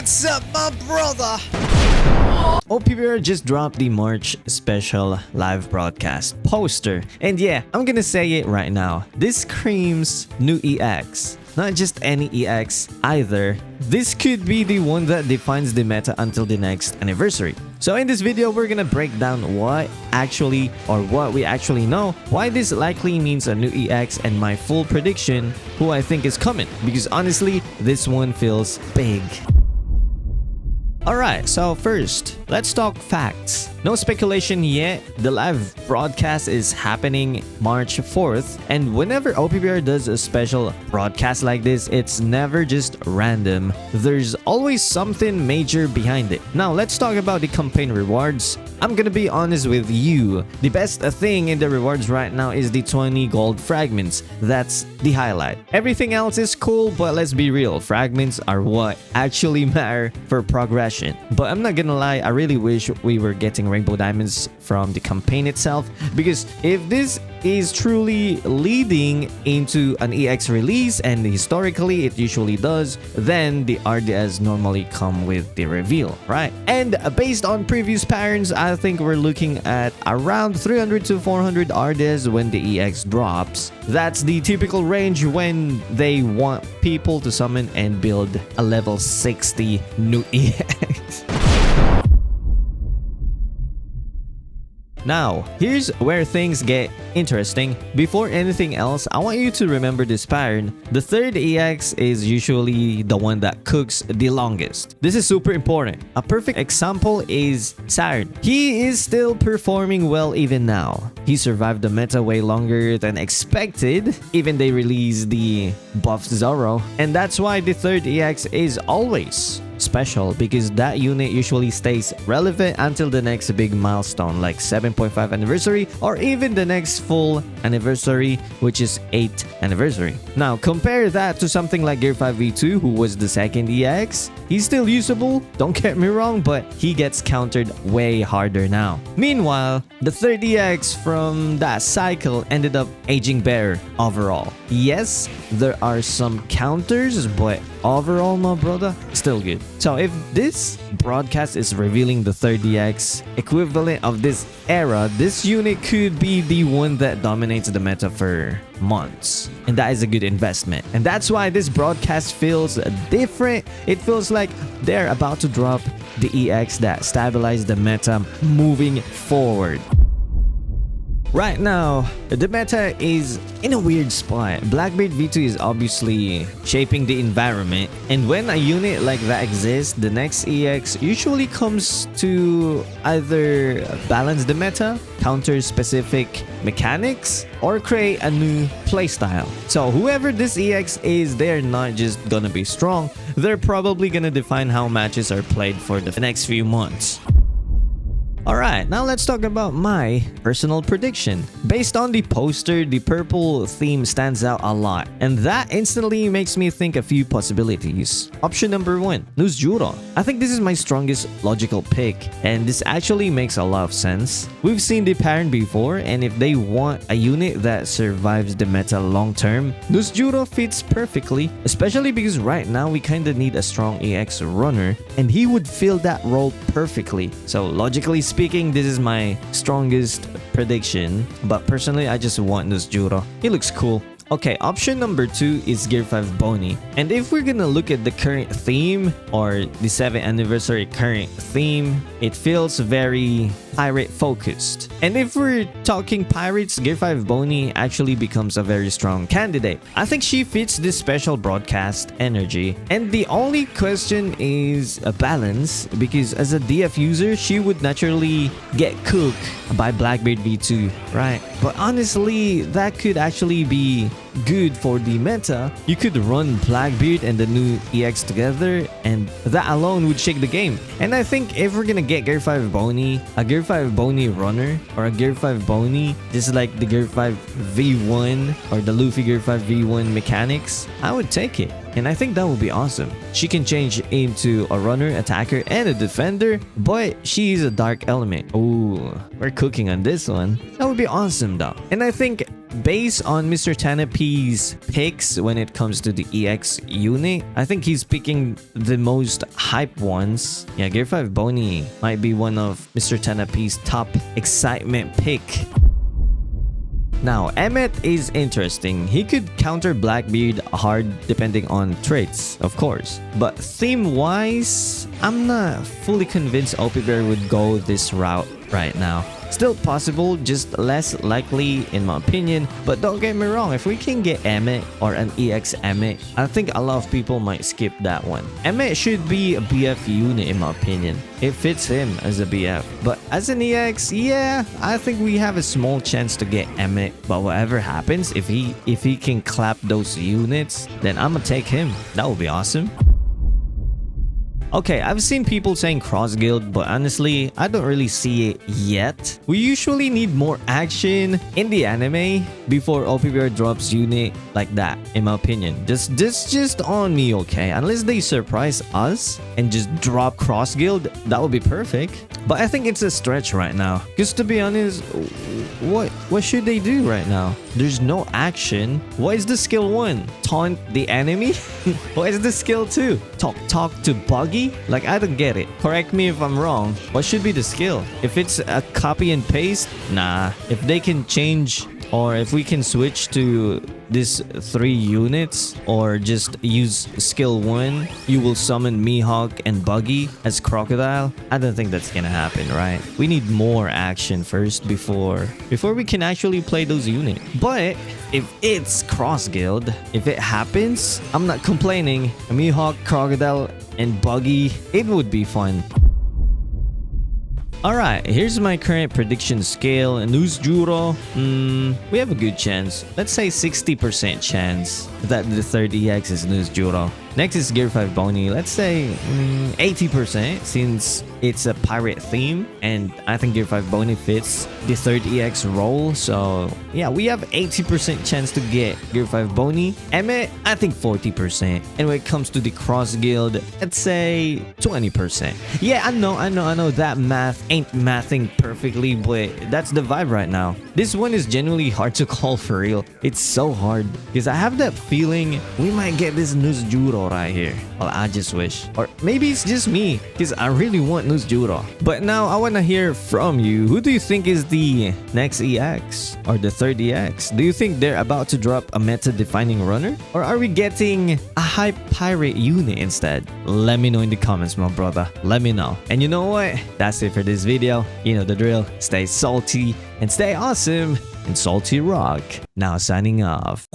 What's up, my brother? OPBR just dropped the March special live broadcast poster. And yeah, I'm gonna say it right now. This screams new EX. Not just any EX either. This could be the one that defines the meta until the next anniversary. So in this video, we're gonna break down what we actually know, why this likely means a new EX, and my full prediction who I think is coming. Because honestly, this one feels big. Alright, so first, let's talk facts. No speculation yet, the live broadcast is happening March 4th, and whenever OPBR does a special broadcast like this, it's never just random. There's always something major behind it. Now, let's talk about the campaign rewards. I'm gonna be honest with you. The best thing in the rewards right now is the 20 gold fragments. That's the highlight. Everything else is cool, but let's be real. Fragments are what actually matter for progression. But I'm not gonna lie, I really wish we were getting rainbow diamonds from the campaign itself, because if this is truly leading into an EX release, and historically it usually does, then the RDS normally come with the reveal, right? And based on previous patterns, I think we're looking at around 300 to 400 RDS when the EX drops. That's the typical range when they want people to summon and build a level 60 new EX. Now, here's where things get interesting. Before anything else, I want you to remember this pattern. The third EX is usually the one that cooks the longest. This is super important. A perfect example is Saturn. He is still performing well even now. He survived the meta way longer than expected. Even they released the buff Zoro. And that's why the third EX is always special, because that unit usually stays relevant until the next big milestone like 7.5 anniversary, or even the next full anniversary, which is 8th anniversary. Now compare that to something like Gear 5 V2, who was the second EX. He's still usable, don't get me wrong, but he gets countered way harder now. Meanwhile, the third EX from that cycle ended up aging better overall. Yes, there are some counters, but overall, my brother, still good. So if this broadcast is revealing the 30x equivalent of this era, this unit could be the one that dominates the meta for months. And that is a good investment. And that's why this broadcast feels different. It feels like they're about to drop the EX that stabilize the meta moving forward. Right now, the meta is in a weird spot. Blackbeard V2 is obviously shaping the environment, and when a unit like that exists, the next EX usually comes to either balance the meta, counter specific mechanics, or create a new playstyle. So whoever this EX is, they're not just gonna be strong, they're probably gonna define how matches are played for the next few months. Alright, now let's talk about my personal prediction. Based on the poster, the purple theme stands out a lot, and that instantly makes me think a few possibilities. Option number 1, Juro. I think this is my strongest logical pick, and this actually makes a lot of sense. We've seen the pattern before, and if they want a unit that survives the meta long term, Juro fits perfectly, especially because right now we kinda need a strong EX runner, and he would fill that role perfectly. So logically speaking, this is my strongest prediction, but personally I just want Juro. He looks cool. Okay, option number 2 is Gear 5 Bonnie. And if we're gonna look at the current theme, or the 7th anniversary current theme, it feels very pirate focused. And if we're talking pirates, Gear 5 Bonnie actually becomes a very strong candidate. I think she fits this special broadcast energy. And the only question is a balance, because as a DF user, she would naturally get cooked by Blackbeard V2, right? But honestly, that could actually be good for the meta. You could run Blackbeard and the new EX together, and that alone would shake the game. And I think if we're gonna get Gear 5 Bonnie, a Gear 5 Bonnie runner, or a Gear 5 Bonnie just like the Gear 5 V1 or the Luffy Gear 5 V1 mechanics, I would take it. And I think that would be awesome. She can change into a runner, attacker, and a defender, but she is a dark element. Ooh, we're cooking on this one. That would be awesome though. And I think based on Mr. Tanape's picks when it comes to the EX unit, I think he's picking the most hype ones. Yeah, Gear 5 Boney might be one of Mr. Tanape's top excitement pick. Now, Emmet is interesting. He could counter Blackbeard hard depending on traits, of course. But theme-wise, I'm not fully convinced OPBR would go this route right now. Still possible, just less likely in my opinion. But don't get me wrong, if we can get Emmet or an EX Emmet, I think a lot of people might skip that one. Emmet should be a BF unit in my opinion. It fits him as a BF. But as an EX, yeah, I think we have a small chance to get Emmet. But whatever happens, if he can clap those units, then I'ma take him. That would be awesome. Okay, I've seen people saying cross guild, but honestly, I don't really see it yet. We usually need more action in the anime before OPBR drops unit like that, in my opinion. Just on me, okay? Unless they surprise us and just drop cross guild, that would be perfect. But I think it's a stretch right now. Because to be honest, what should they do right now? There's no action. What is the skill 1? Taunt the enemy? What is the skill 2? Talk to Buggy? Like, I don't get it. Correct me if I'm wrong. What should be the skill? If it's a copy and paste? Nah. If they can change, or if we can switch to these 3 units, or just use skill 1, you will summon Mihawk and Buggy as Crocodile. I don't think that's gonna happen, right? We need more action first before we can actually play those units. But if it's cross guild, if it happens, I'm not complaining. Mihawk, Crocodile, and Buggy, it would be fun. Alright, here's my current prediction scale. News Juro, we have a good chance. Let's say 60% chance that the third EX is News Juro. Next is Gear 5 Boney. Let's say 80% since it's a pirate theme. And I think Gear 5 Boney fits the third EX role. So yeah, we have 80% chance to get Gear 5 Boney. Emmet, I think 40%. And when it comes to the cross guild, let's say 20%. Yeah, I know that math ain't mathing perfectly, but that's the vibe right now. This one is genuinely hard to call for real. It's so hard because I have that feeling we might get this News Juro right here. Well, I just wish. Or maybe it's just me because I really want News Juro. But now I want to hear from you. Who do you think is the next EX or the third EX? Do you think they're about to drop a meta-defining runner? Or are we getting a hype pirate unit instead? Let me know in the comments, my brother. Let me know. And you know what? That's it for this video. You know the drill. Stay salty and stay awesome and salty rock. Now signing off.